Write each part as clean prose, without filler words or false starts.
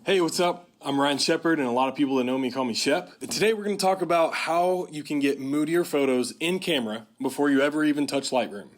Hey, what's up? I'm Ryan Shepard, and a lot of people that know me call me Shep. Today we're going to talk about how you can get moodier photos in camera before you ever even touch Lightroom.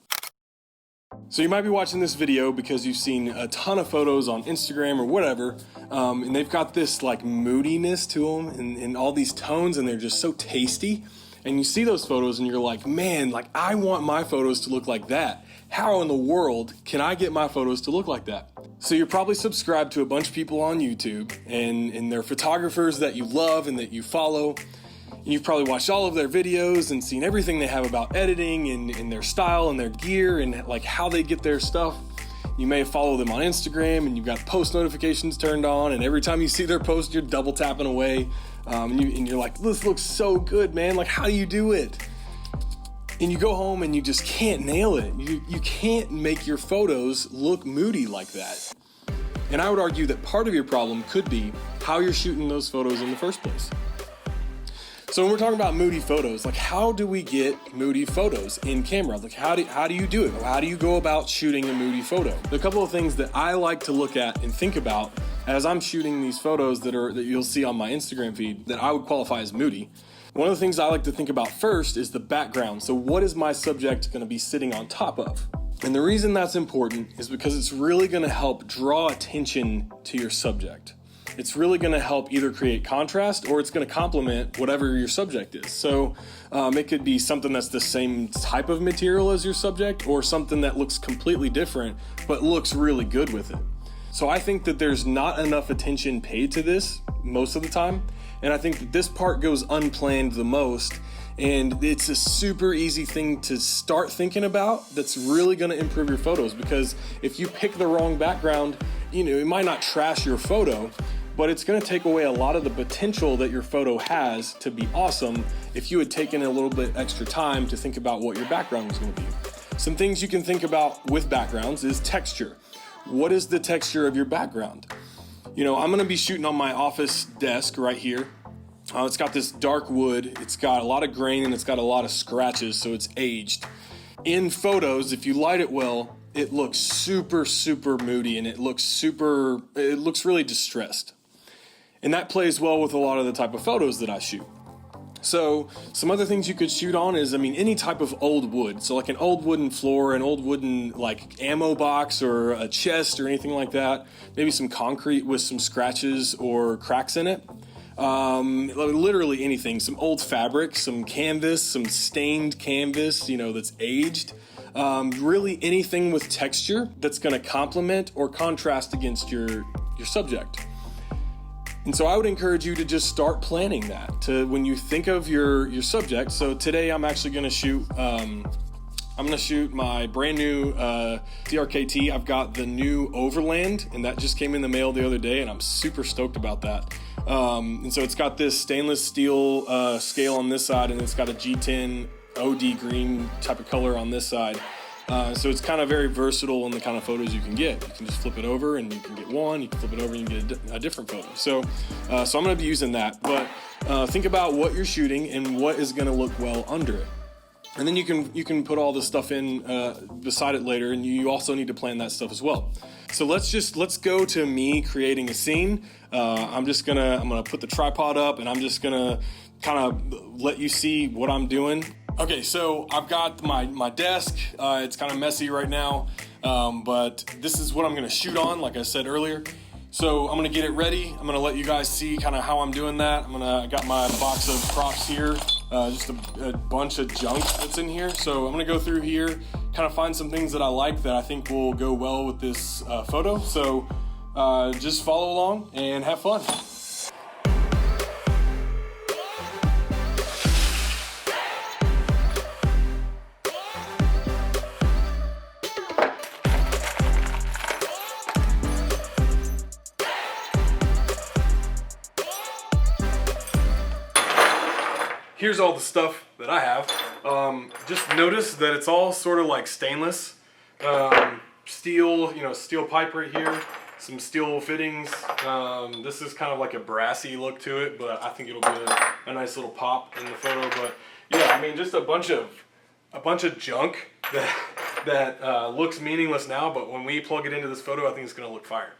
So you might be watching this video because you've seen a ton of photos on Instagram or whatever, and they've got this like moodiness to them and all these tones, and they're just so tasty. And you see those photos and you're like, man, like I want my photos to look like that. How in the world can I get my photos to look like that? So you're probably subscribed to a bunch of people on YouTube, and they're photographers that you love and that you follow. You've probably watched all of their videos and seen everything they have about editing and their style and their gear and like how they get their stuff. You may follow them on Instagram and you've got post notifications turned on, and every time you see their post, you're double tapping away. And you're like, this looks so good, man. Like, how do you do it? And you go home and you just can't nail it. You can't make your photos look moody like that. And I would argue that part of your problem could be how you're shooting those photos in the first place. So when we're talking about moody photos, like how do we get moody photos in camera? Like how do you do it? How do you go about shooting a moody photo? There are a couple of things that I like to look at and think about as I'm shooting these photos that you'll see on my Instagram feed that I would qualify as moody. One of the things I like to think about first is the background. So what is my subject going to be sitting on top of? And the reason that's important is because it's really going to help draw attention to your subject. It's really going to help either create contrast or it's going to complement whatever your subject is. So it could be something that's the same type of material as your subject, or something that looks completely different but looks really good with it. So I think that there's not enough attention paid to this most of the time, and I think that this part goes unplanned the most, and it's a super easy thing to start thinking about that's really going to improve your photos, because if you pick the wrong background, it might not trash your photo, but it's going to take away a lot of the potential that your photo has to be awesome if you had taken a little bit extra time to think about what your background was going to be. Some things you can think about with backgrounds is texture. What is the texture of your background? I'm going to be shooting on my office desk right here. It's got this dark wood, it's got a lot of grain, and it's got a lot of scratches, so it's aged. In photos, if you light it well, it looks super, super moody, and it looks really distressed. And that plays well with a lot of the type of photos that I shoot. So some other things you could shoot on is, any type of old wood. So like an old wooden floor, an old wooden like ammo box or a chest or anything like that. Maybe some concrete with some scratches or cracks in it. Literally anything. Some old fabric, some canvas, some stained canvas, that's aged. Really anything with texture that's going to complement or contrast against your subject. And so I would encourage you to just start planning that to when you think of your subject. So today I'm actually going to shoot, my brand new CRKT. I've got the new Overland, and that just came in the mail the other day, and I'm super stoked about that. And so it's got this stainless steel scale on this side, and it's got a G10 OD green type of color on this side. So it's kind of very versatile in the kind of photos you can get. You can just flip it over and you can get one, you can flip it over and you can get a different photo. So I'm going to be using that, but think about what you're shooting and what is going to look well under it. And then you can put all this stuff in beside it later, and you also need to plan that stuff as well. So let's go to me creating a scene. I'm gonna put the tripod up, and I'm just gonna kind of let you see what I'm doing. Okay, so I've got my desk. It's kind of messy right now, but this is what I'm gonna shoot on, like I said earlier. So I'm gonna get it ready. I'm gonna let you guys see kind of how I'm doing that. I got my box of props here, just a bunch of junk that's in here. So I'm gonna go through here, kind of find some things that I like that I think will go well with this photo. So just follow along and have fun. Here's all the stuff that I have. Just notice that it's all sort of like stainless. Steel, steel pipe right here, some steel fittings. This is kind of like a brassy look to it, but I think it'll be a nice little pop in the photo. But yeah, just a bunch of junk that looks meaningless now, but when we plug it into this photo, I think it's gonna look fire.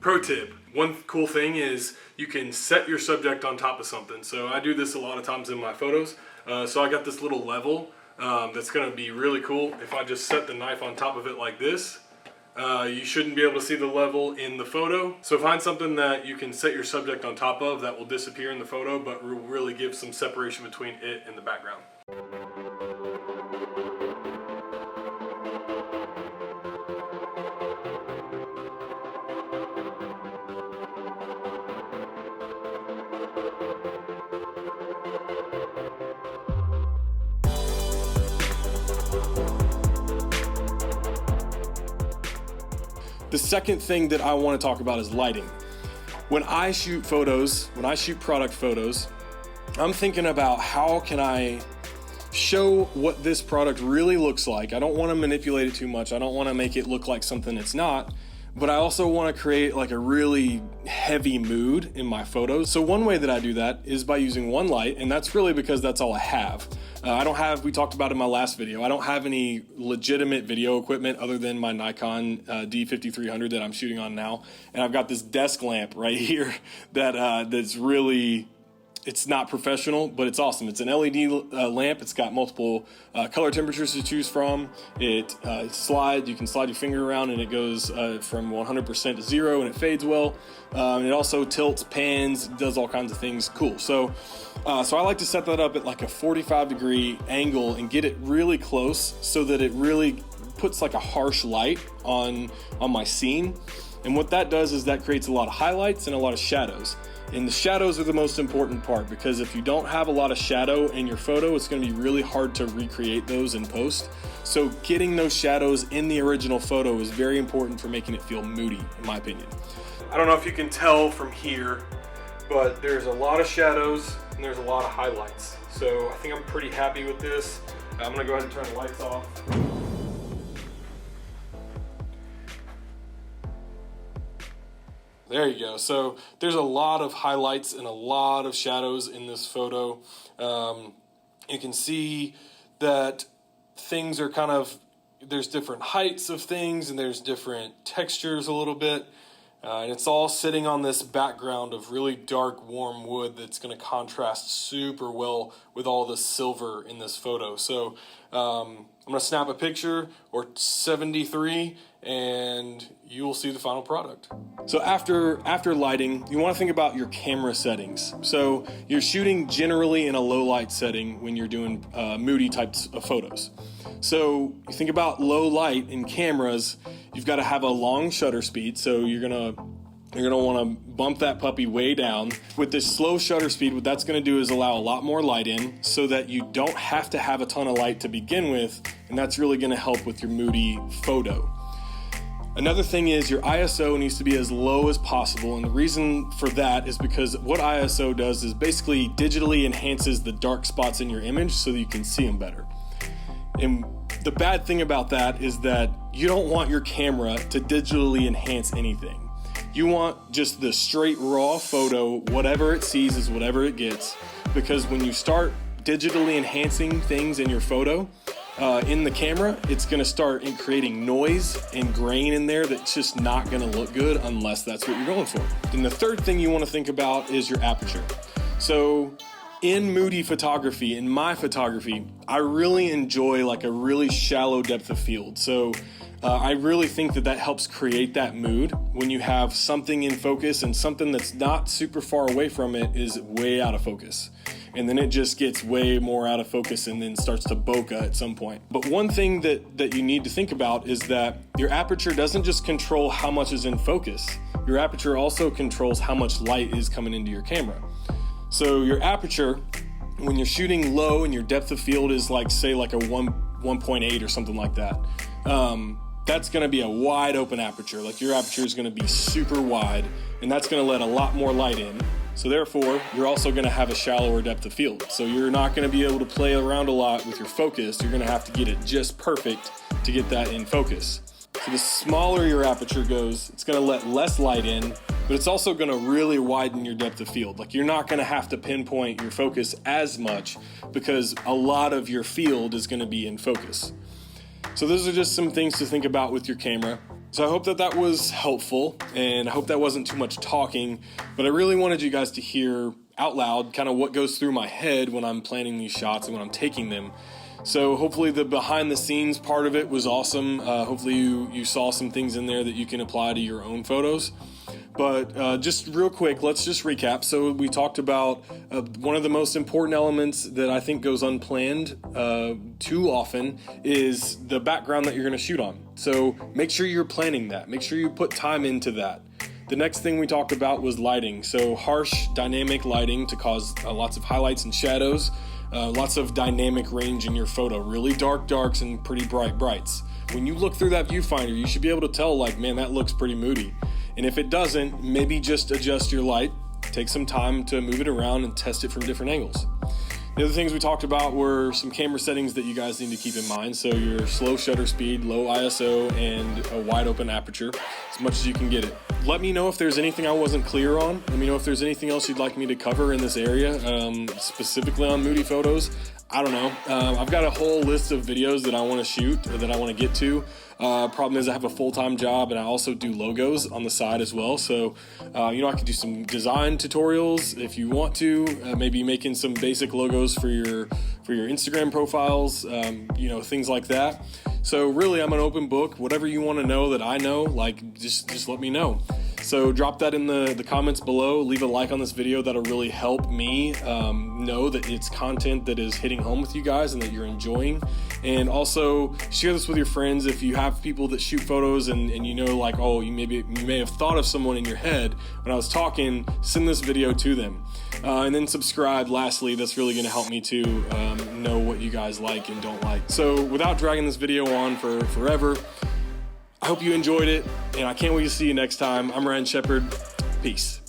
Pro tip, one cool thing is you can set your subject on top of something. So I do this a lot of times in my photos. So I got this little level that's gonna be really cool. If I just set the knife on top of it like this, you shouldn't be able to see the level in the photo. So find something that you can set your subject on top of that will disappear in the photo, but will really give some separation between it and the background. The second thing that I want to talk about is lighting. When I shoot photos, when I shoot product photos, I'm thinking about how can I show what this product really looks like. I don't want to manipulate it too much. I don't want to make it look like something it's not, but I also want to create like a really heavy mood in my photos. So one way that I do that is by using one light, and that's really because that's all I have. We talked about in my last video, I don't have any legitimate video equipment other than my Nikon D5300 that I'm shooting on now. And I've got this desk lamp right here that's really, it's not professional, but it's awesome. It's an LED lamp. It's got multiple color temperatures to choose from. It slides. You can slide your finger around and it goes from 100% to 0 and it fades well. It also tilts, pans, does all kinds of things. Cool. So I like to set that up at like a 45-degree angle and get it really close so that it really puts like a harsh light on my scene. And what that does is that creates a lot of highlights and a lot of shadows. And the shadows are the most important part, because if you don't have a lot of shadow in your photo, it's going to be really hard to recreate those in post. So getting those shadows in the original photo is very important for making it feel moody, in my opinion. I don't know if you can tell from here, but there's a lot of shadows and there's a lot of highlights. So I think I'm pretty happy with this. I'm going to go ahead and turn the lights off. There you go. So there's a lot of highlights and a lot of shadows in this photo. You can see that things are kind of, there's different heights of things and there's different textures a little bit. And it's all sitting on this background of really dark, warm wood that's going to contrast super well with all the silver in this photo. So I'm going to snap a picture or 73 and you will see the final product. So after lighting, you want to think about your camera settings. So you're shooting generally in a low light setting when you're doing moody types of photos. So you think about low light in cameras, you've got to have a long shutter speed. So you're gonna want to bump that puppy way down. With this slow shutter speed, what that's going to do is allow a lot more light in so that you don't have to have a ton of light to begin with, and that's really going to help with your moody photo. Another thing is your ISO needs to be as low as possible, and the reason for that is because what ISO does is basically digitally enhances the dark spots in your image so that you can see them better. And the bad thing about that is that you don't want your camera to digitally enhance anything. You want just the straight raw photo, whatever it sees is whatever it gets, because when you start digitally enhancing things in your photo, in the camera, it's going to start creating noise and grain in there that's just not going to look good unless that's what you're going for. And the third thing you want to think about is your aperture. So in moody photography, in my photography, I really enjoy like a really shallow depth of field. So I really think that helps create that mood when you have something in focus and something that's not super far away from it is way out of focus. And then it just gets way more out of focus and then starts to bokeh at some point. But one thing that you need to think about is that your aperture doesn't just control how much is in focus. Your aperture also controls how much light is coming into your camera. So your aperture, when you're shooting low and your depth of field is like, say like a 1.8 or something like that, that's going to be a wide open aperture. Like your aperture is going to be super wide, and that's going to let a lot more light in. So therefore, you're also going to have a shallower depth of field. So you're not going to be able to play around a lot with your focus. You're going to have to get it just perfect to get that in focus. So the smaller your aperture goes, it's going to let less light in, but it's also going to really widen your depth of field. Like you're not going to have to pinpoint your focus as much because a lot of your field is going to be in focus. So those are just some things to think about with your camera. So I hope that that was helpful, and I hope that wasn't too much talking, but I really wanted you guys to hear out loud kind of what goes through my head when I'm planning these shots and when I'm taking them. So hopefully the behind the scenes part of it was awesome. Hopefully you saw some things in there that you can apply to your own photos. But just real quick, let's just recap. So we talked about one of the most important elements that I think goes unplanned too often is the background that you're going to shoot on. So make sure you're planning that. Make sure you put time into that. The next thing we talked about was lighting. So harsh dynamic lighting to cause lots of highlights and shadows, lots of dynamic range in your photo, really dark darks and pretty bright brights. When you look through that viewfinder, you should be able to tell, like, man, that looks pretty moody. And if it doesn't, maybe just adjust your light, take some time to move it around and test it from different angles. The other things we talked about were some camera settings that you guys need to keep in mind. So your slow shutter speed, low ISO, and a wide open aperture, as much as you can get it. Let me know if there's anything I wasn't clear on. Let me know if there's anything else you'd like me to cover in this area, specifically on moody photos. I don't know. I've got a whole list of videos that I want to shoot, or that I want to get to. Problem is I have a full-time job, and I also do logos on the side as well. So, I could do some design tutorials if you want to, maybe making some basic logos for your Instagram profiles, things like that. So really, I'm an open book. Whatever you want to know that I know, like, just let me know. So drop that in the comments below. Leave a like on this video. That'll really help me know that it's content that is hitting home with you guys and that you're enjoying. And also share this with your friends. If you have people that shoot photos and like, oh, you may have thought of someone in your head when I was talking, send this video to them. And then subscribe. Lastly, that's really going to help me to know what you guys like and don't like. So without dragging this video on for forever, I hope you enjoyed it, and I can't wait to see you next time. I'm Ryan Shepherd. Peace.